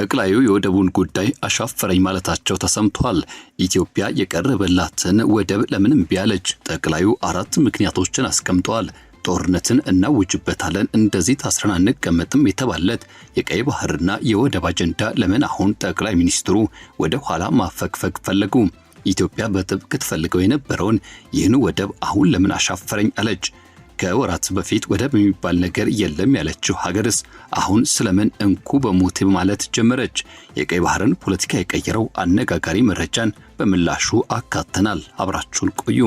ጠቅላዩ የወደቡን ጉዳይ አሻፈረኝ ማለታቸው ተሰምቷል። ኢትዮጵያ የቀረበላትን ወደብ ለምን እምቢ አለች? ጠቅላዩ 4 ምክንያቶችን አስቀምጠዋል። ጦርነትን እናውጅበታለን፣ እንደዚህ ታስረን አንቀመጥም የተባለት የቀይ ባህርና የወደብ አጀንዳ ለምን አሁን ጠቅላይ ሚኒስትሩ ወደ ኋላ ማፈግፈግ ፈለጉ? ኢትዮጵያ በጥብቅ ትፈልገው የነበረውን ይህን ወደብ አሁን ለምን አሻፈረኝ አለች? ከወራት በፊት ወደብ የሚባል ነገር የለም ያለችው ሀገርስ አሁን ስለምን እንኩ በሞት ማለት ጀመረች? የቀይ ባህርን ፖለቲካ የቀየረው አነጋጋሪ መረጃን በምላሹ አካተናል። አብራችሁን ቆዩ።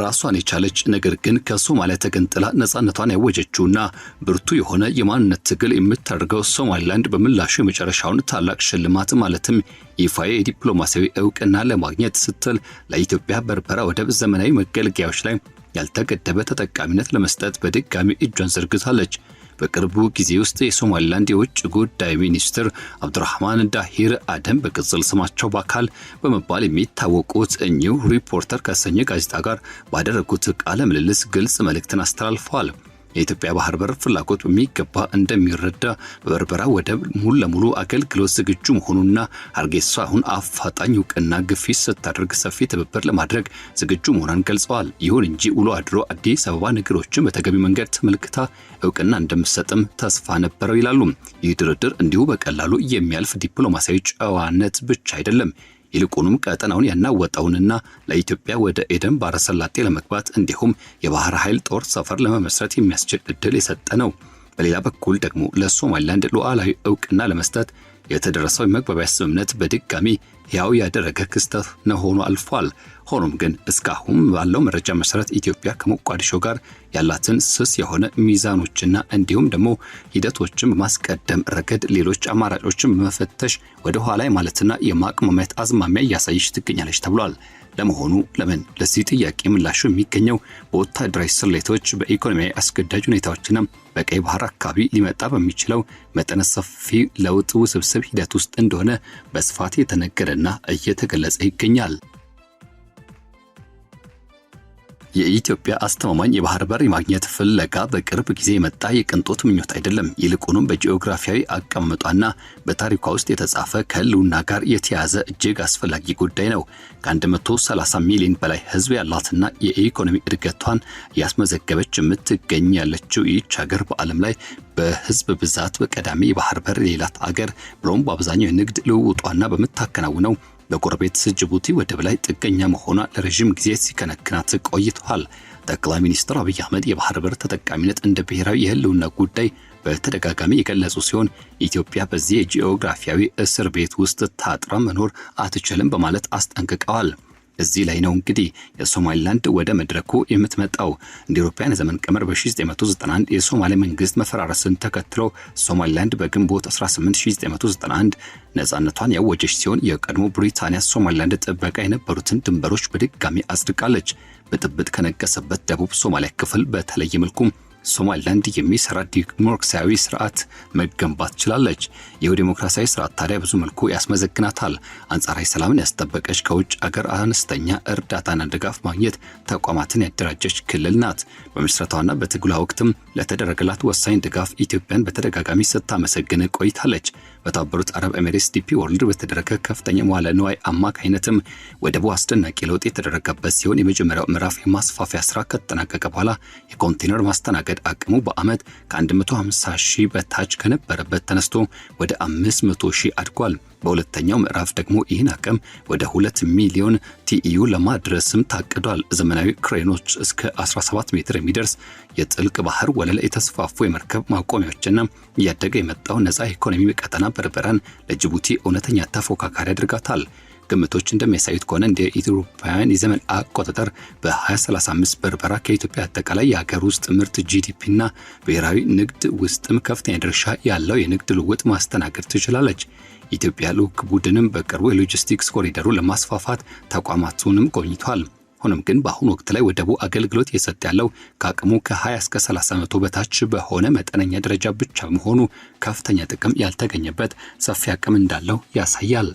ራሷን የቻለች ነገር ግን ከሶማሊያ ተገንጥላ ነፃነቷን ያወጀችውና ብርቱ የሆነ የማንነት ትግል የምታደርገው ሶማሊላንድ በምላሹ የመጨረሻውን ታላቅ ሽልማት ማለትም ይፋዊ የዲፕሎማሲያዊ ዕውቅና ለማግኘት ስትል ለኢትዮጵያ በርበራ ወደብ ዘመናዊ መገልገያዎች ላይ ያልተገደበ ተጠቃሚነት ለመስጠት በድጋሚ እጇን ዘርግታለች። በቅርቡ ጊዜ ውስጥ የሶማሊላንድ የውጭ ጉዳይ ሚኒስትር አብዱራህማን ዳሂር አደም በቅጽል ስማቸው በአካል በመባል የሚታወቁት እኚሁ ሪፖርተር ከሰኘ ጋዜጣ ጋር ባደረጉት ቃለ ምልልስ ግልጽ መልእክትን አስተላልፈዋል። የኢትዮጵያ ባህር በር ፍላጎት በሚገባ እንደሚረዳ በበርበራ ወደብ ሙሉ ለሙሉ አገልግሎት ዝግጁ መሆኑና ሀርጌሳ አሁን አፋጣኝ ዕውቅና ግፊት ስታደርግ ሰፊ ትብብር ለማድረግ ዝግጁ መሆኗን ገልጸዋል። ይሁን እንጂ ውሎ አድሮ አዲስ አበባ ነገሮችን በተገቢ መንገድ ተመልክታ ዕውቅና እንደምትሰጥም ተስፋ ነበረው ይላሉ። ይህ ድርድር እንዲሁ በቀላሉ የሚያልፍ ዲፕሎማሲያዊ ጨዋነት ብቻ አይደለም። ይልቁንም ቀጠናውን ያናወጣውንና ለኢትዮጵያ ወደ ኤደን ባህረ ሰላጤ ለመግባት እንዲሁም የባህር ኃይል ጦር ሰፈር ለመመስረት የሚያስችል ዕድል የሰጠ ነው። በሌላ በኩል ደግሞ ለሶማሊላንድ ሉዓላዊ ዕውቅና ለመስጠት የተደረሰው የመግባቢያ ስምምነት በድጋሚ ያው ያደረገ ክስተት ነው ሆኖ አልፏል። ሆኖም ግን እስካሁን ባለው መረጃ መሰረት ኢትዮጵያ ከሞቃዲሾ ጋር ያላትን ስስ የሆነ ሚዛኖችና እንዲሁም ደግሞ ሂደቶችን በማስቀደም ረገድ ሌሎች አማራጮችን በመፈተሽ ወደ ኋላ ማለትና የማቅማማት አዝማሚያ እያሳየች ትገኛለች ተብሏል። ለመሆኑ ለምን? ለዚህ ጥያቄ ምላሹ የሚገኘው በወታደራዊ ስሌቶች፣ በኢኮኖሚያዊ አስገዳጅ ሁኔታዎችና በቀይ ባህር አካባቢ ሊመጣ በሚችለው መጠነ ሰፊ ለውጥ ውስብስብ ሂደት ውስጥ እንደሆነ በስፋት የተነገረና እየተገለጸ ይገኛል። የኢትዮጵያ አስተማማኝ የባህር በር ማግኘት ፍለጋ በቅርብ ጊዜ የመጣ የቅንጦት ምኞት አይደለም። ይልቁንም በጂኦግራፊያዊ አቀማመጧና በታሪኳ ውስጥ የተጻፈ ከህልውና ጋር የተያዘ እጅግ አስፈላጊ ጉዳይ ነው። ከ130 ሚሊዮን በላይ ህዝብ ያላትና የኢኮኖሚ እድገቷን ያስመዘገበች የምትገኝ ያለችው ይህች ሀገር በዓለም ላይ በህዝብ ብዛት በቀዳሚ የባህር በር የሌላት አገር ብሎም በአብዛኛው የንግድ ልውውጧና በምታከናውነው በጎረቤት ጅቡቲ ወደብ ላይ ጥገኛ መሆኗ ለረጅም ጊዜ ሲከነክናት ቆይቷል። ጠቅላይ ሚኒስትር አብይ አህመድ የባህር በር ተጠቃሚነት እንደ ብሔራዊ የህልውና ጉዳይ በተደጋጋሚ የገለጹ ሲሆን ኢትዮጵያ በዚህ የጂኦግራፊያዊ እስር ቤት ውስጥ ታጥራ መኖር አትችልም በማለት አስጠንቅቀዋል። እዚህ ላይ ነው እንግዲህ የሶማሊላንድ ወደ መድረኩ የምትመጣው። እንደ አውሮፓውያን ዘመን ቀመር በ1991 የሶማሌ መንግስት መፈራረስን ተከትሎ ሶማሊላንድ በግንቦት 18 1991 ነፃነቷን ያወጀች ሲሆን የቀድሞ ብሪታንያ ሶማሊላንድ ጥበቃ የነበሩትን ድንበሮች በድጋሚ አጽድቃለች። ብጥብጥ ከነገሰበት ደቡብ ሶማሊያ ክፍል በተለየ መልኩ ሶማሊላንድ የሚሰራ ዲሞክራሲያዊ ስርዓት መገንባት ችላለች። ይህ ዲሞክራሲያዊ ስርዓት ታዲያ ብዙ መልኩ ያስመዘግናታል። አንጻራዊ ሰላምን ያስጠበቀች፣ ከውጭ አገር አነስተኛ እርዳታና ድጋፍ ማግኘት ተቋማትን ያደራጀች ክልል ናት። በምስረታዋና በትግሏ ወቅትም ለተደረገላት ወሳኝ ድጋፍ ኢትዮጵያን በተደጋጋሚ ስታመሰግን ቆይታለች። በተባበሩት አረብ ኤሚሬትስ ዲፒ ወርልድ በተደረገ ከፍተኛ መዋለ ንዋይ አማካኝነትም ወደቡ አስደናቂ ለውጥ የተደረገበት ሲሆን የመጀመሪያው ምዕራፍ የማስፋፊያ ስራ ከተጠናቀቀ በኋላ የኮንቴነር ማስተናገድ አቅሙ በአመት ከ150 ሺህ በታች ከነበረበት ተነስቶ ወደ 500 ሺህ አድጓል። በሁለተኛው ምዕራፍ ደግሞ ይህን አቅም ወደ 2 ሚሊዮን ቲኢዩ ለማድረስም ታቅዷል። ዘመናዊ ክሬኖች እስከ 17 ሜትር የሚደርስ የጥልቅ ባህር ወለል የተስፋፉ የመርከብ ማቆሚያዎችና እያደገ የመጣው ነፃ ኢኮኖሚ ቀጠና በርበራን ለጅቡቲ እውነተኛ ተፎካካሪ አድርጋታል። ግምቶች እንደሚያሳዩት ከሆነ እንደ ኢትዮጵያውያን የዘመን አቆጣጠር በ2035 በርበራ ከኢትዮጵያ አጠቃላይ የሀገር ውስጥ ምርት ጂዲፒና ብሔራዊ ንግድ ውስጥም ከፍተኛ ድርሻ ያለው የንግድ ልውውጥ ማስተናገድ ትችላለች። ኢትዮጵያ ልዑክ ቡድንም በቅርቡ የሎጂስቲክስ ኮሪደሩን ለማስፋፋት ተቋማቱንም ጎብኝቷል። ሆኖም ግን በአሁኑ ወቅት ላይ ወደቡ አገልግሎት እየሰጠ ያለው ከአቅሙ ከ20 እስከ 30% በታች በሆነ መጠነኛ ደረጃ ብቻ መሆኑ ከፍተኛ ጥቅም ያልተገኘበት ሰፊ አቅም እንዳለው ያሳያል።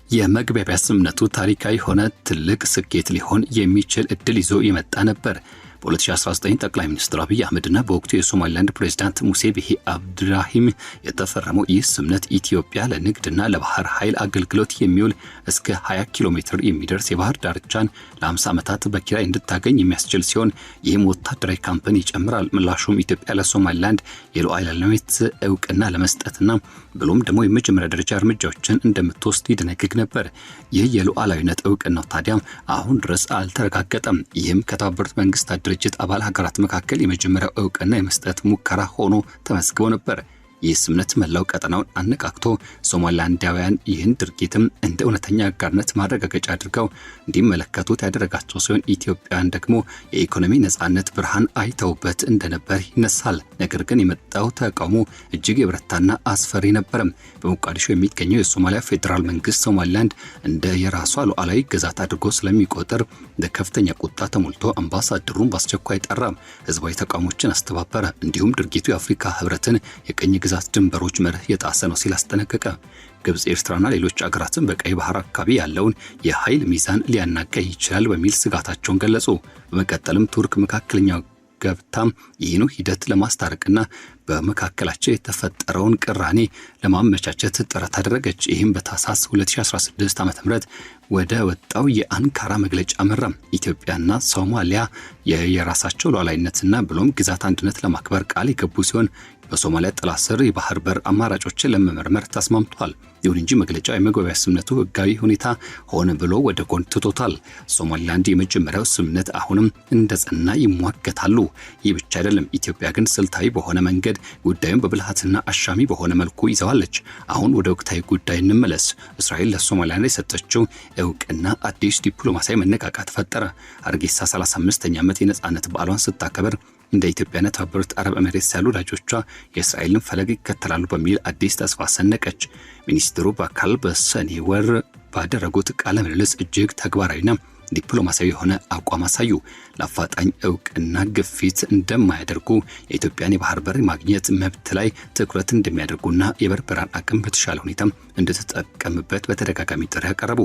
የመግባቢያ ስምምነቱ ታሪካዊ ሆነ ትልቅ ስኬት ሊሆን የሚችል እድል ይዞ የመጣ ነበር። በ2019 ጠቅላይ ሚኒስትር አብይ አህመድና በወቅቱ የሶማሊላንድ ፕሬዝዳንት ሙሴ ቢሂ አብድራሂም የተፈረመው ይህ ስምምነት ኢትዮጵያ ለንግድና ለባህር ኃይል አገልግሎት የሚውል እስከ 20 ኪሎ ሜትር የሚደርስ የባህር ዳርቻን ለ50 ዓመታት በኪራይ እንድታገኝ የሚያስችል ሲሆን ይህም ወታደራዊ ካምፕን ይጨምራል። ምላሹም ኢትዮጵያ ለሶማሊላንድ የሉዓላዊነት እውቅና ለመስጠትና ብሎም ደግሞ የመጀመሪያ ደረጃ እርምጃዎችን እንደምትወስድ ይደነግግ ነበር። ይህ የሉዓላዊነት እውቅናው ታዲያ አሁን ድረስ አልተረጋገጠም። ይህም ከተባበሩት መንግስታት ድርጅት አባል ሀገራት መካከል የመጀመሪያው እውቅና የመስጠት ሙከራ ሆኖ ተመስግቦ ነበር። ይህ ስምምነት መላው ቀጠናውን አነቃቅቶ ሶማሊላንዳውያን ይህን ድርጊትም እንደ እውነተኛ አጋርነት ማረጋገጫ አድርገው እንዲመለከቱት ያደረጋቸው ሲሆን ኢትዮጵያን ደግሞ የኢኮኖሚ ነጻነት ብርሃን አይተውበት እንደነበር ይነሳል። ነገር ግን የመጣው ተቃውሞ እጅግ የበረታና አስፈሪ ነበር። በሞቃዲሾ የሚገኘው የሶማሊያ ፌዴራል መንግስት ሶማሊላንድ እንደ የራሷ ሉዓላዊ ግዛት አድርጎ ስለሚቆጥር በከፍተኛ ቁጣ ተሞልቶ አምባሳደሩን በአስቸኳይ ጠራ፣ ህዝባዊ ተቃውሞችን አስተባበረ። እንዲሁም ድርጊቱ የአፍሪካ ህብረትን የቀኝ ግዛት ድንበሮች መርህ የጣሰ ነው ሲል አስጠነቀቀ። ግብጽ፣ ኤርትራና ሌሎች አገራትን በቀይ ባህር አካባቢ ያለውን የኃይል ሚዛን ሊያናጋ ይችላል በሚል ስጋታቸውን ገለጹ። በመቀጠልም ቱርክ መካከለኛው ገብታም ይህኑ ሂደት ለማስታረቅና በመካከላቸው የተፈጠረውን ቅራኔ ለማመቻቸት ጥረት አደረገች። ይህም በታህሳስ 2016 ዓ.ም ወደ ወጣው የአንካራ መግለጫ መራ። ኢትዮጵያና ሶማሊያ የራሳቸው ሉዓላዊነትና ብሎም ግዛት አንድነት ለማክበር ቃል የገቡ ሲሆን በሶማሊያ ጥላ ስር የባህር በር አማራጮችን ለመመርመር ተስማምቷል። ይሁን እንጂ መግለጫው የመግባቢያ ስምምነቱ ህጋዊ ሁኔታ ሆነ ብሎ ወደ ጎን ትቶታል። ሶማሊላንድ የመጀመሪያው ስምምነት አሁንም እንደጸና ይሟገታሉ። ይህ ብቻ አይደለም። ኢትዮጵያ ግን ስልታዊ በሆነ መንገድ ጉዳዩን በብልሃትና አሻሚ በሆነ መልኩ ይዘዋለች። አሁን ወደ ወቅታዊ ጉዳይ እንመለስ። እስራኤል ለሶማሊላንድ የሰጠችው እውቅና አዲስ ዲፕሎማሲያዊ መነቃቃት ፈጠረ። ሀርጌሳ 35ኛ ዓመት የነጻነት በዓሏን ስታከብር እንደ ኢትዮጵያና የተባበሩት አረብ ኤሚሬትስ ያሉ ወዳጆቿ የእስራኤልን ፈለግ ይከተላሉ በሚል አዲስ ተስፋ ሰነቀች። ሚኒስትሩ በአካል በሰኔ ወር ባደረጉት ቃለ ምልልስ እጅግ ተግባራዊና ዲፕሎማሲያዊ የሆነ አቋም አሳዩ። ለአፋጣኝ እውቅና ግፊት እንደማያደርጉ፣ የኢትዮጵያን የባህር በር ማግኘት መብት ላይ ትኩረት እንደሚያደርጉና የበርበራን አቅም በተሻለ ሁኔታ እንድትጠቀምበት በተደጋጋሚ ጥሪ ያቀረቡ።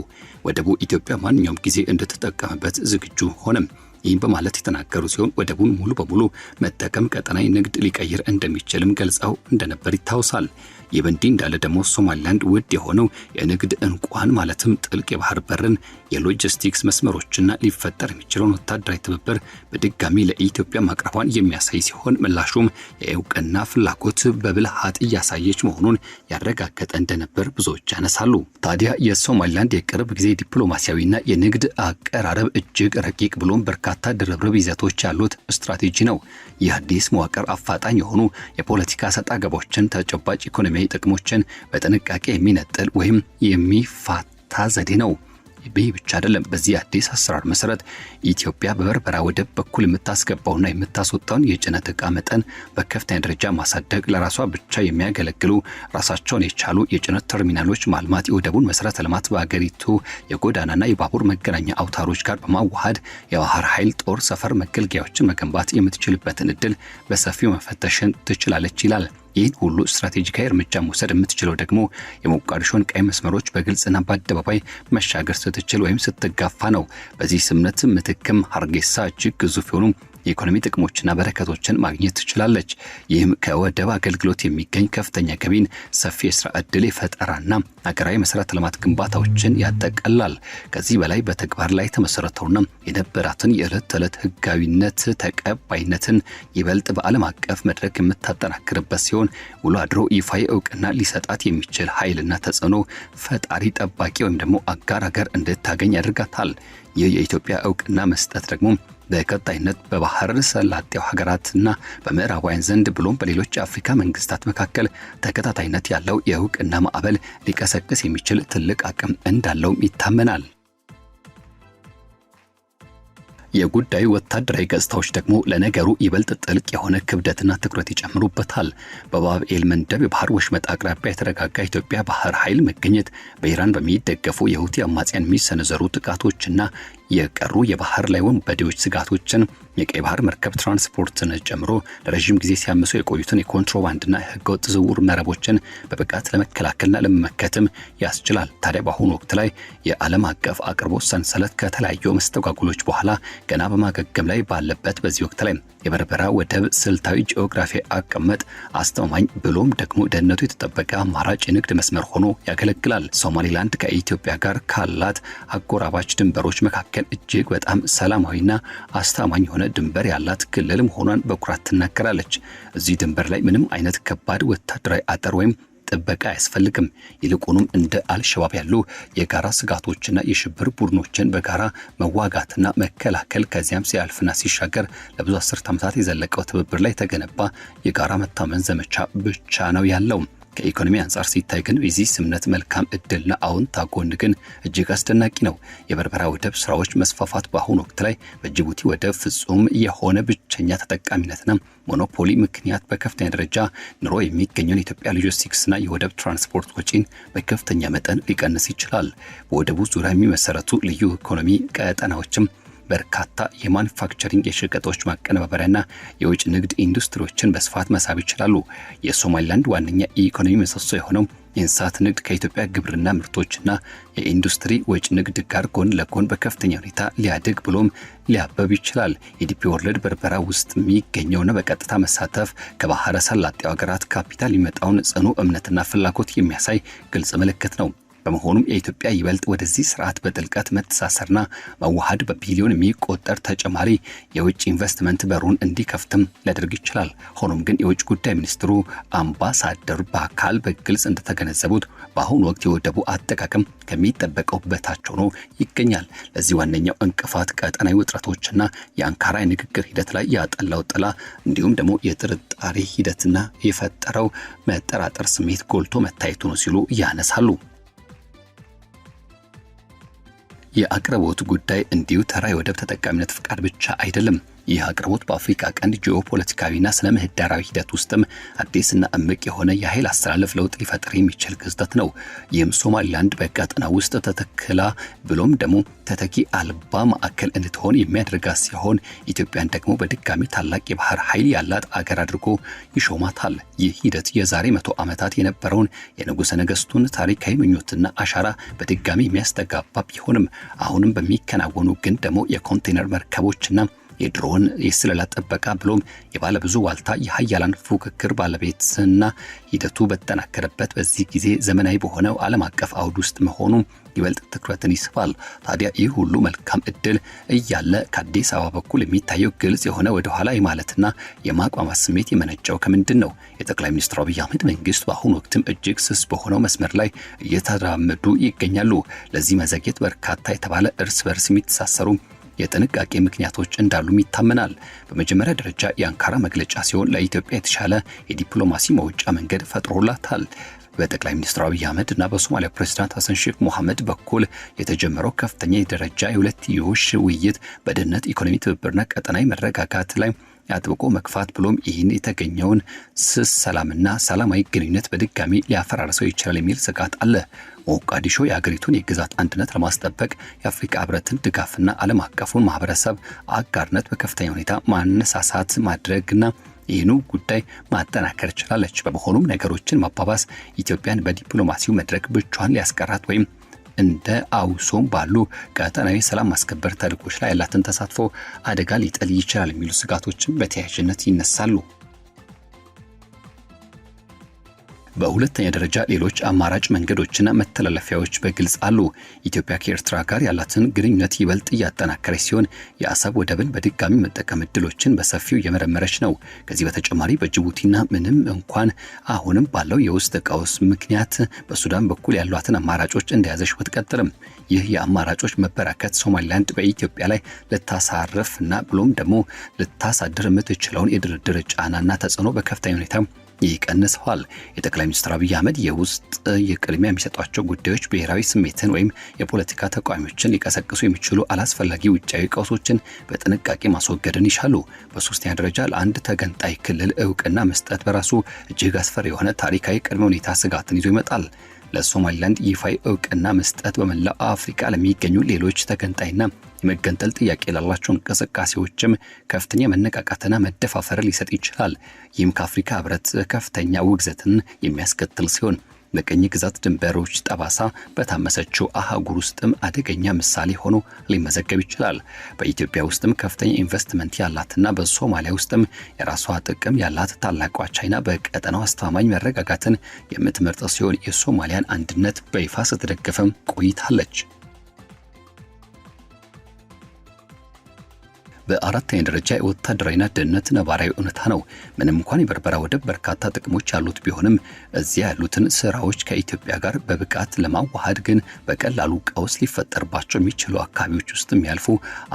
ወደቡ ኢትዮጵያ ማንኛውም ጊዜ እንድትጠቀምበት ዝግጁ ሆነም ይህም በማለት የተናገሩ ሲሆን ወደቡን ሙሉ በሙሉ መጠቀም ቀጠናዊ ንግድ ሊቀይር እንደሚችልም ገልጸው እንደነበር ይታወሳል። ይህ በእንዲህ እንዳለ ደግሞ ሶማሊላንድ ውድ የሆነው የንግድ እንኳን ማለትም ጥልቅ የባህር በርን፣ የሎጂስቲክስ መስመሮችና ሊፈጠር የሚችለውን ወታደራዊ ትብብር በድጋሚ ለኢትዮጵያ ማቅረቧን የሚያሳይ ሲሆን ምላሹም የእውቅና ፍላጎት በብልሃት እያሳየች መሆኑን ያረጋገጠ እንደነበር ብዙዎች ያነሳሉ። ታዲያ የሶማሊላንድ የቅርብ ጊዜ ዲፕሎማሲያዊና የንግድ አቀራረብ እጅግ ረቂቅ ብሎም በርካታ ድርብርብ ይዘቶች ያሉት ስትራቴጂ ነው። ይህ አዲስ መዋቅር አፋጣኝ የሆኑ የፖለቲካ ሰጣ ገቦችን፣ ተጨባጭ ኢኮኖሚያዊ ጥቅሞችን በጥንቃቄ የሚነጥል ወይም የሚፋታ ዘዴ ነው። ይህ ብቻ አይደለም። በዚህ አዲስ አሰራር መሰረት ኢትዮጵያ በበርበራ ወደብ በኩል የምታስገባውና የምታስወጣውን የጭነት ዕቃ መጠን በከፍተኛ ደረጃ ማሳደግ፣ ለራሷ ብቻ የሚያገለግሉ ራሳቸውን የቻሉ የጭነት ተርሚናሎች ማልማት፣ የወደቡን መሰረተ ልማት በአገሪቱ የጎዳናና የባቡር መገናኛ አውታሮች ጋር በማዋሃድ የባህር ኃይል ጦር ሰፈር መገልገያዎችን መገንባት የምትችልበትን እድል በሰፊው መፈተሽን ትችላለች ይላል። ይህን ሁሉ ስትራቴጂካዊ እርምጃ መውሰድ የምትችለው ደግሞ የሞቃዲሾን ቀይ መስመሮች በግልጽና በአደባባይ መሻገር ስትችል ወይም ስትጋፋ ነው። በዚህ ስምምነት ምትክም ሀርጌሳ እጅግ ግዙፍ የሆኑ የኢኮኖሚ ጥቅሞችና በረከቶችን ማግኘት ትችላለች። ይህም ከወደብ አገልግሎት የሚገኝ ከፍተኛ ገቢን፣ ሰፊ የስራ ዕድል ፈጠራና ሀገራዊ መሰረተ ልማት ግንባታዎችን ያጠቃልላል። ከዚህ በላይ በተግባር ላይ ተመሰረተውና የነበራትን የዕለት ተዕለት ህጋዊነት ተቀባይነትን ይበልጥ በዓለም አቀፍ መድረክ የምታጠናክርበት ሲሆን ውሎ አድሮ ይፋዊ እውቅና ሊሰጣት የሚችል ኃይልና ተጽዕኖ ፈጣሪ ጠባቂ ወይም ደግሞ አጋር ሀገር እንድታገኝ ያደርጋታል። ይህ የኢትዮጵያ እውቅና መስጠት ደግሞ በቀጣይነት በባህር ሰላጤው ሀገራትና በምዕራባውያን ዘንድ ብሎም በሌሎች የአፍሪካ መንግስታት መካከል ተከታታይነት ያለው የእውቅና ማዕበል ሊቀሰቅስ የሚችል ትልቅ አቅም እንዳለውም ይታመናል። የጉዳዩ ወታደራዊ ገጽታዎች ደግሞ ለነገሩ ይበልጥ ጥልቅ የሆነ ክብደትና ትኩረት ይጨምሩበታል። በባብኤል መንደብ የባህር ወሽመጥ አቅራቢያ የተረጋጋ ኢትዮጵያ ባህር ኃይል መገኘት በኢራን በሚደገፉ የሁቲ አማጽያን የሚሰነዘሩ ጥቃቶችና የቀሩ የባህር ላይ ወንበዴዎች ስጋቶችን የቀይ ባህር መርከብ ትራንስፖርትን ጨምሮ ለረጅም ጊዜ ሲያምሱ የቆዩትን የኮንትሮባንድና ህገወጥ ዝውውር መረቦችን በብቃት ለመከላከልና ለመመከትም ያስችላል። ታዲያ በአሁኑ ወቅት ላይ የዓለም አቀፍ አቅርቦት ሰንሰለት ከተለያዩ መስተጓጉሎች በኋላ ገና በማገገም ላይ ባለበት በዚህ ወቅት ላይ የበርበራ ወደብ ስልታዊ ጂኦግራፊያዊ አቀማመጥ አስተማማኝ ብሎም ደግሞ ደህንነቱ የተጠበቀ አማራጭ የንግድ መስመር ሆኖ ያገለግላል። ሶማሊላንድ ከኢትዮጵያ ጋር ካላት አጎራባች ድንበሮች መካከል እጅግ በጣም ሰላማዊና አስተማማኝ የሆነ ድንበር ያላት ክልል መሆኗን በኩራት ትናገራለች። እዚህ ድንበር ላይ ምንም አይነት ከባድ ወታደራዊ አጥር ወይም ጥበቃ አያስፈልግም። ይልቁንም እንደ አልሸባብ ያሉ የጋራ ስጋቶችና የሽብር ቡድኖችን በጋራ መዋጋትና መከላከል ከዚያም ሲያልፍና ሲሻገር ለብዙ አስርት ዓመታት የዘለቀው ትብብር ላይ የተገነባ የጋራ መታመን ዘመቻ ብቻ ነው ያለው። ከኢኮኖሚ አንጻር ሲታይ ግን በዚህ ስምነት መልካም እድልና አዎንታ ጎን ግን እጅግ አስደናቂ ነው። የበርበራ ወደብ ስራዎች መስፋፋት በአሁኑ ወቅት ላይ በጅቡቲ ወደብ ፍጹም የሆነ ብቸኛ ተጠቃሚነትና ሞኖፖሊ ምክንያት በከፍተኛ ደረጃ ኑሮ የሚገኘውን የኢትዮጵያ ሎጂስቲክስና የወደብ ትራንስፖርት ወጪን በከፍተኛ መጠን ሊቀንስ ይችላል። በወደቡ ዙሪያ የሚመሰረቱ ልዩ ኢኮኖሚ ቀጠናዎችም በርካታ የማኑፋክቸሪንግ የሸቀጦች ማቀነባበሪያና የውጭ ንግድ ኢንዱስትሪዎችን በስፋት መሳብ ይችላሉ። የሶማሊላንድ ዋነኛ የኢኮኖሚ ምሰሶ የሆነው የእንስሳት ንግድ ከኢትዮጵያ ግብርና ምርቶችና የኢንዱስትሪ ወጪ ንግድ ጋር ጎን ለጎን በከፍተኛ ሁኔታ ሊያድግ ብሎም ሊያበብ ይችላል። የዲፒ ወርልድ በርበራ ውስጥ የሚገኘውና በቀጥታ መሳተፍ ከባህረ ሰላጤው ሀገራት ካፒታል የሚመጣውን ጽኑ እምነትና ፍላጎት የሚያሳይ ግልጽ ምልክት ነው። በመሆኑም የኢትዮጵያ ይበልጥ ወደዚህ ስርዓት በጥልቀት መተሳሰርና መዋሃድ በቢሊዮን የሚቆጠር ተጨማሪ የውጭ ኢንቨስትመንት በሩን እንዲከፍትም ሊያደርግ ይችላል። ሆኖም ግን የውጭ ጉዳይ ሚኒስትሩ አምባሳደር በአካል በግልጽ እንደተገነዘቡት በአሁኑ ወቅት የወደቡ አጠቃቀም ከሚጠበቀው በታች ሆኖ ይገኛል። ለዚህ ዋነኛው እንቅፋት ቀጠናዊ ውጥረቶችና የአንካራ የንግግር ሂደት ላይ ያጠላው ጥላ እንዲሁም ደግሞ የጥርጣሬ ሂደትና የፈጠረው መጠራጠር ስሜት ጎልቶ መታየቱ ነው ሲሉ ያነሳሉ። የአቅርቦት ጉዳይ እንዲሁ ተራ የወደብ ተጠቃሚነት ፍቃድ ብቻ አይደለም። ይህ አቅርቦት በአፍሪካ ቀንድ ጂኦፖለቲካዊና ስነ ምህዳራዊ ሂደት ውስጥም አዲስና እምቅ የሆነ የኃይል አስተላለፍ ለውጥ ሊፈጥር የሚችል ክስተት ነው። ይህም ሶማሊላንድ በቀጠና ውስጥ ተተክላ ብሎም ደግሞ ተተኪ አልባ ማዕከል እንድትሆን የሚያደርጋት ሲሆን ኢትዮጵያን ደግሞ በድጋሚ ታላቅ የባህር ኃይል ያላት አገር አድርጎ ይሾማታል። ይህ ሂደት የዛሬ 100 ዓመታት የነበረውን የንጉሠ ነገሥቱን ታሪካዊ ምኞትና አሻራ በድጋሚ የሚያስተጋባ ቢሆንም አሁንም በሚከናወኑ ግን ደግሞ የኮንቴነር መርከቦችና የድሮን የስለላ ጥበቃ ብሎም የባለብዙ ዋልታ የኃያላን ፉክክር ባለቤትና ሂደቱ በተጠናከረበት በዚህ ጊዜ ዘመናዊ በሆነው ዓለም አቀፍ አውድ ውስጥ መሆኑ ይበልጥ ትኩረትን ይስባል። ታዲያ ይህ ሁሉ መልካም እድል እያለ ከአዲስ አበባ በኩል የሚታየው ግልጽ የሆነ ወደ ኋላ የማለትና የማቋማት ስሜት የመነጨው ከምንድን ነው? የጠቅላይ ሚኒስትር አብይ አህመድ መንግስት በአሁኑ ወቅትም እጅግ ስስ በሆነው መስመር ላይ እየተራመዱ ይገኛሉ። ለዚህ መዘግየት በርካታ የተባለ እርስ በርስ የሚተሳሰሩ የጥንቃቄ ምክንያቶች እንዳሉም ይታመናል። በመጀመሪያ ደረጃ የአንካራ መግለጫ ሲሆን ለኢትዮጵያ የተሻለ የዲፕሎማሲ መውጫ መንገድ ፈጥሮላታል። በጠቅላይ ሚኒስትር አብይ አህመድ እና በሶማሊያ ፕሬዝዳንት ሐሰን ሼክ መሐመድ በኩል የተጀመረው ከፍተኛ የደረጃ የሁለትዮሽ ውይይት በደህንነት ኢኮኖሚ ትብብርና ቀጠናዊ መረጋጋት ላይ አጥብቆ መግፋት ብሎም ይህን የተገኘውን ስስ ሰላምና ሰላማዊ ግንኙነት በድጋሚ ሊያፈራርሰው ይችላል የሚል ስጋት አለ። ሞቃዲሾ የአገሪቱን የግዛት አንድነት ለማስጠበቅ የአፍሪካ ህብረትን ድጋፍና ዓለም አቀፉን ማህበረሰብ አጋርነት በከፍተኛ ሁኔታ ማነሳሳት ማድረግና ይህኑ ጉዳይ ማጠናከር ችላለች። በመሆኑም ነገሮችን ማባባስ ኢትዮጵያን በዲፕሎማሲው መድረክ ብቻዋን ሊያስቀራት ወይም እንደ አውሶም ባሉ ቀጠናዊ ሰላም ማስከበር ተልዕኮች ላይ ያላትን ተሳትፎ አደጋ ሊጥል ይችላል የሚሉ ስጋቶችም በተያያዥነት ይነሳሉ። በሁለተኛ ደረጃ ሌሎች አማራጭ መንገዶችና መተላለፊያዎች በግልጽ አሉ። ኢትዮጵያ ከኤርትራ ጋር ያላትን ግንኙነት ይበልጥ እያጠናከረች ሲሆን የአሰብ ወደብን በድጋሚ መጠቀም እድሎችን በሰፊው እየመረመረች ነው። ከዚህ በተጨማሪ በጅቡቲና ምንም እንኳን አሁንም ባለው የውስጥ ቀውስ ምክንያት በሱዳን በኩል ያሏትን አማራጮች እንደያዘች ብትቀጥልም ይህ የአማራጮች መበራከት ሶማሊላንድ በኢትዮጵያ ላይ ልታሳርፍና ብሎም ደግሞ ልታሳድር የምትችለውን የድርድር ጫናና ተጽዕኖ በከፍተኛ ሁኔታ ይቀንሰዋል። የጠቅላይ ሚኒስትር አብይ አህመድ የውስጥ የቅድሚያ የሚሰጧቸው ጉዳዮች ብሔራዊ ስሜትን ወይም የፖለቲካ ተቃዋሚዎችን ሊቀሰቅሱ የሚችሉ አላስፈላጊ ውጫዊ ቀውሶችን በጥንቃቄ ማስወገድን ይሻሉ። በሶስተኛ ደረጃ ለአንድ ተገንጣይ ክልል እውቅና መስጠት በራሱ እጅግ አስፈሪ የሆነ ታሪካዊ ቅድመ ሁኔታ ስጋትን ይዞ ይመጣል። ለሶማሊላንድ ይፋዊ እውቅና መስጠት በመላው አፍሪካ ለሚገኙ ሌሎች ተገንጣይና የመገንጠል ጥያቄ ላላቸው እንቅስቃሴዎችም ከፍተኛ መነቃቃትና መደፋፈር ሊሰጥ ይችላል። ይህም ከአፍሪካ ህብረት ከፍተኛ ውግዘትን የሚያስከትል ሲሆን በቅኝ ግዛት ድንበሮች ጠባሳ በታመሰችው አህጉር ውስጥም አደገኛ ምሳሌ ሆኖ ሊመዘገብ ይችላል። በኢትዮጵያ ውስጥም ከፍተኛ ኢንቨስትመንት ያላትና በሶማሊያ ውስጥም የራሷ ጥቅም ያላት ታላቋ ቻይና በቀጠናው አስተማማኝ መረጋጋትን የምትመርጥ ሲሆን የሶማሊያን አንድነት በይፋ ስትደግፍም ቆይታለች። በአራተኛ ደረጃ የወታደራዊና ደህንነት ነባራዊ እውነታ ነው። ምንም እንኳን የበርበራ ወደብ በርካታ ጥቅሞች ያሉት ቢሆንም እዚያ ያሉትን ስራዎች ከኢትዮጵያ ጋር በብቃት ለማዋሃድ ግን በቀላሉ ቀውስ ሊፈጠርባቸው የሚችሉ አካባቢዎች ውስጥ የሚያልፉ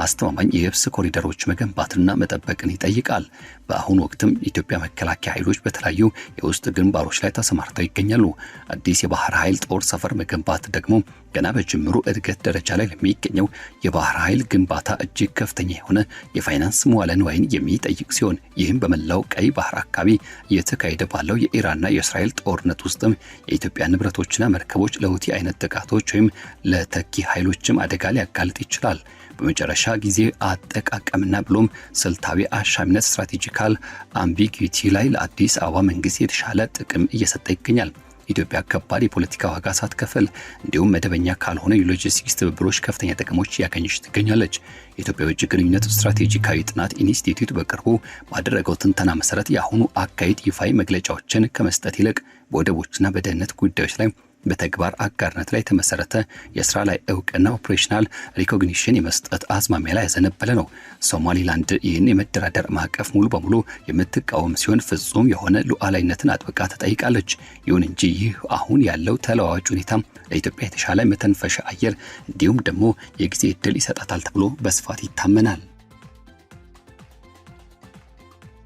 አስተማማኝ የየብስ ኮሪደሮች መገንባትና መጠበቅን ይጠይቃል። በአሁኑ ወቅትም የኢትዮጵያ መከላከያ ኃይሎች በተለያዩ የውስጥ ግንባሮች ላይ ተሰማርተው ይገኛሉ። አዲስ የባህር ኃይል ጦር ሰፈር መገንባት ደግሞ ገና በጅምሩ እድገት ደረጃ ላይ ለሚገኘው የባህር ኃይል ግንባታ እጅግ ከፍተኛ የሆነ የፋይናንስ መዋለ ንዋይን የሚጠይቅ ሲሆን ይህም በመላው ቀይ ባህር አካባቢ እየተካሄደ ባለው የኢራንና የእስራኤል ጦርነት ውስጥም የኢትዮጵያ ንብረቶችና መርከቦች ለሁቲ አይነት ጥቃቶች ወይም ለተኪ ኃይሎችም አደጋ ሊያጋልጥ ይችላል። በመጨረሻ ጊዜ አጠቃቀምና ብሎም ስልታዊ አሻሚነት ስትራቴጂካል አምቢጊቲ ላይ ለአዲስ አበባ መንግስት የተሻለ ጥቅም እየሰጠ ይገኛል። ኢትዮጵያ ከባድ የፖለቲካ ዋጋ ሳትከፍል እንዲሁም መደበኛ ካልሆነ የሎጂስቲክስ ትብብሮች ከፍተኛ ጥቅሞች ያገኘች ትገኛለች። የኢትዮጵያ የውጭ ግንኙነት ስትራቴጂካዊ ጥናት ኢንስቲትዩት በቅርቡ ባደረገው ትንተና መሰረት የአሁኑ አካሄድ ይፋዊ መግለጫዎችን ከመስጠት ይልቅ በወደቦችና በደህንነት ጉዳዮች ላይ በተግባር አጋርነት ላይ የተመሰረተ የስራ ላይ እውቅና ኦፕሬሽናል ሪኮግኒሽን የመስጠት አዝማሚያ ላይ ያዘነበለ ነው። ሶማሊላንድ ይህን የመደራደር ማዕቀፍ ሙሉ በሙሉ የምትቃወም ሲሆን ፍጹም የሆነ ሉዓላዊነትን አጥብቃ ተጠይቃለች። ይሁን እንጂ ይህ አሁን ያለው ተለዋዋጭ ሁኔታ ለኢትዮጵያ የተሻለ መተንፈሻ አየር እንዲሁም ደግሞ የጊዜ ዕድል ይሰጣታል ተብሎ በስፋት ይታመናል።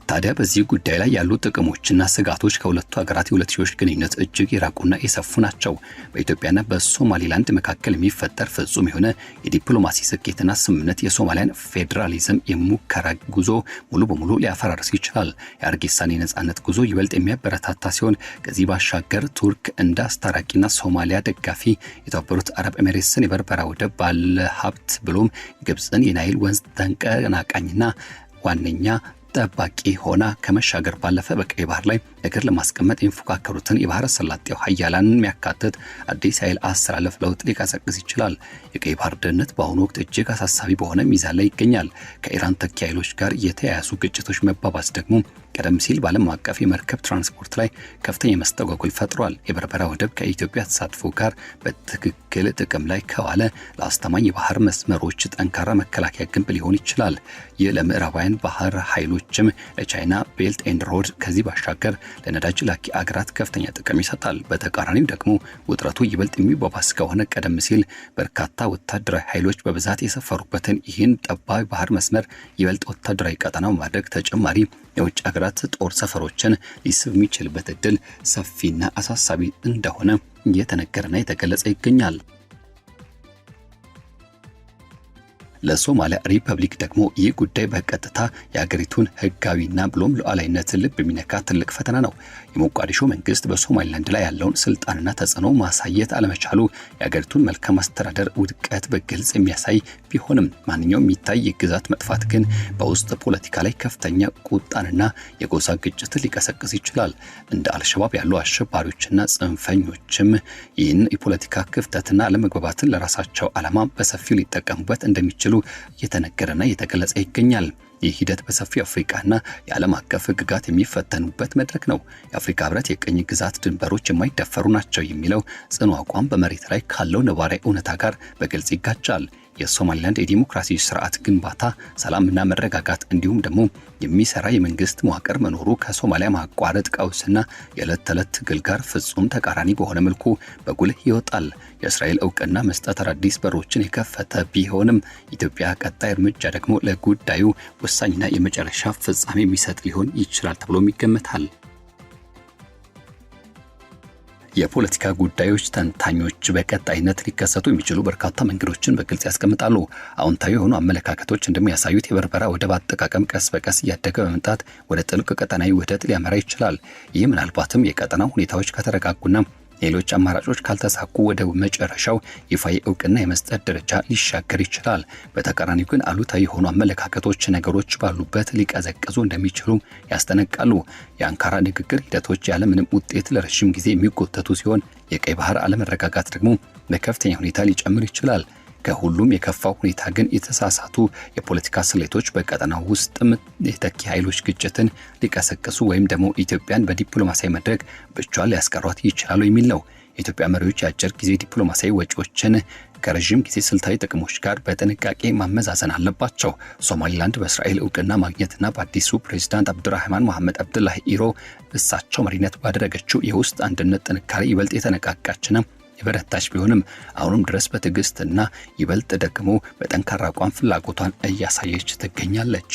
ታዲያ በዚህ ጉዳይ ላይ ያሉ ጥቅሞችና ስጋቶች ከሁለቱ ሀገራት የሁለትዮሽ ግንኙነት እጅግ የራቁና የሰፉ ናቸው። በኢትዮጵያና በሶማሊላንድ መካከል የሚፈጠር ፍጹም የሆነ የዲፕሎማሲ ስኬትና ስምምነት የሶማሊያን ፌዴራሊዝም የሙከራ ጉዞ ሙሉ በሙሉ ሊያፈራርስ ይችላል። የሀርጌሳን የነጻነት ጉዞ ይበልጥ የሚያበረታታ ሲሆን ከዚህ ባሻገር ቱርክ እንደ አስታራቂና ሶማሊያ ደጋፊ የተባበሩት አረብ ኤሚሬትስን የበርበራ ወደብ ባለ ሀብት ብሎም ግብፅን የናይል ወንዝ ተንቀናቃኝና ዋነኛ ጠባቂ ሆና ከመሻገር ባለፈ በቀይ ባህር ላይ እግር ለማስቀመጥ የሚፎካከሩትን የባህረ ሰላጤው ኃያላንን የሚያካትት አዲስ ኃይል አስተላለፍ ለውጥ ሊቀሰቅስ ይችላል። የቀይ ባህር ደህንነት በአሁኑ ወቅት እጅግ አሳሳቢ በሆነ ሚዛን ላይ ይገኛል። ከኢራን ተኪ ኃይሎች ጋር የተያያዙ ግጭቶች መባባስ ደግሞ ቀደም ሲል በዓለም አቀፍ የመርከብ ትራንስፖርት ላይ ከፍተኛ መስተጓጎል ፈጥሯል። የበርበራ ወደብ ከኢትዮጵያ ተሳትፎ ጋር በትክክል ጥቅም ላይ ከዋለ ለአስተማማኝ የባህር መስመሮች ጠንካራ መከላከያ ግንብ ሊሆን ይችላል። ይህ ለምዕራባውያን ባህር ኃይሎችም ለቻይና ቤልት ኤንድ ሮድ ከዚህ ባሻገር ለነዳጅ ላኪ አገራት ከፍተኛ ጥቅም ይሰጣል። በተቃራኒው ደግሞ ውጥረቱ ይበልጥ የሚባባስ ከሆነ ቀደም ሲል በርካታ ወታደራዊ ኃይሎች በብዛት የሰፈሩበትን ይህን ጠባብ ባህር መስመር ይበልጥ ወታደራዊ ቀጠና ማድረግ ተጨማሪ የውጭ ሀገራት ጦር ሰፈሮችን ሊስብ የሚችልበት እድል ሰፊና አሳሳቢ እንደሆነ እየተነገረና የተገለጸ ይገኛል። ለሶማሊያ ሪፐብሊክ ደግሞ ይህ ጉዳይ በቀጥታ የሀገሪቱን ህጋዊና ብሎም ሉዓላዊነትን ልብ የሚነካ ትልቅ ፈተና ነው። የሞቃዲሾ መንግስት በሶማሊላንድ ላይ ያለውን ስልጣንና ተጽዕኖ ማሳየት አለመቻሉ የሀገሪቱን መልካም አስተዳደር ውድቀት በግልጽ የሚያሳይ ቢሆንም ማንኛውም የሚታይ የግዛት መጥፋት ግን በውስጥ ፖለቲካ ላይ ከፍተኛ ቁጣንና የጎሳ ግጭትን ሊቀሰቅስ ይችላል። እንደ አልሸባብ ያሉ አሸባሪዎችና ጽንፈኞችም ይህን የፖለቲካ ክፍተትና አለመግባባትን ለራሳቸው ዓላማ በሰፊው ሊጠቀሙበት እንደሚችሉ እየተነገረና እየተገለጸ ይገኛል። ይህ ሂደት በሰፊው አፍሪካና የዓለም አቀፍ ህግጋት የሚፈተኑበት መድረክ ነው። የአፍሪካ ህብረት የቅኝ ግዛት ድንበሮች የማይደፈሩ ናቸው የሚለው ጽኑ አቋም በመሬት ላይ ካለው ነባራዊ እውነታ ጋር በግልጽ ይጋጫል። የሶማሊላንድ የዲሞክራሲ ስርዓት ግንባታ፣ ሰላምና መረጋጋት እንዲሁም ደግሞ የሚሰራ የመንግስት መዋቅር መኖሩ ከሶማሊያ ማቋረጥ ቀውስና የዕለት ተዕለት ትግል ጋር ፍጹም ተቃራኒ በሆነ መልኩ በጉልህ ይወጣል። የእስራኤል እውቅና መስጠት አዳዲስ በሮችን የከፈተ ቢሆንም ኢትዮጵያ ቀጣይ እርምጃ ደግሞ ለጉዳዩ ወሳኝና የመጨረሻ ፍጻሜ የሚሰጥ ሊሆን ይችላል ተብሎም ይገመታል። የፖለቲካ ጉዳዮች ተንታኞች በቀጣይነት ሊከሰቱ የሚችሉ በርካታ መንገዶችን በግልጽ ያስቀምጣሉ። አዎንታዊ የሆኑ አመለካከቶች እንደሚያሳዩት የበርበራ ወደብ አጠቃቀም ቀስ በቀስ እያደገ በመምጣት ወደ ጥልቅ ቀጠናዊ ውህደት ሊያመራ ይችላል። ይህ ምናልባትም የቀጠናው ሁኔታዎች ከተረጋጉና ሌሎች አማራጮች ካልተሳኩ ወደ መጨረሻው ይፋዊ እውቅና የመስጠት ደረጃ ሊሻገር ይችላል። በተቃራኒው ግን አሉታዊ የሆኑ አመለካከቶች ነገሮች ባሉበት ሊቀዘቅዙ እንደሚችሉ ያስጠነቅቃሉ። የአንካራ ንግግር ሂደቶች ያለምንም ውጤት ለረጅም ጊዜ የሚጎተቱ ሲሆን የቀይ ባህር አለመረጋጋት ደግሞ በከፍተኛ ሁኔታ ሊጨምር ይችላል። ከሁሉም የከፋው ሁኔታ ግን የተሳሳቱ የፖለቲካ ስሌቶች በቀጠናው ውስጥ የተኪ ኃይሎች ግጭትን ሊቀሰቅሱ ወይም ደግሞ ኢትዮጵያን በዲፕሎማሲያዊ መድረክ ብቻዋን ሊያስቀሯት ይችላሉ የሚል ነው። የኢትዮጵያ መሪዎች የአጭር ጊዜ ዲፕሎማሲያዊ ወጪዎችን ከረጅም ጊዜ ስልታዊ ጥቅሞች ጋር በጥንቃቄ ማመዛዘን አለባቸው። ሶማሊላንድ በእስራኤል እውቅና ማግኘትና በአዲሱ ፕሬዝዳንት አብዱራህማን መሐመድ አብዱላሂ ኢሮ እሳቸው መሪነት ባደረገችው የውስጥ አንድነት ጥንካሬ ይበልጥ የተነቃቃችና የበረታች ቢሆንም አሁንም ድረስ በትዕግስትና ይበልጥ ደግሞ በጠንካራ አቋም ፍላጎቷን እያሳየች ትገኛለች።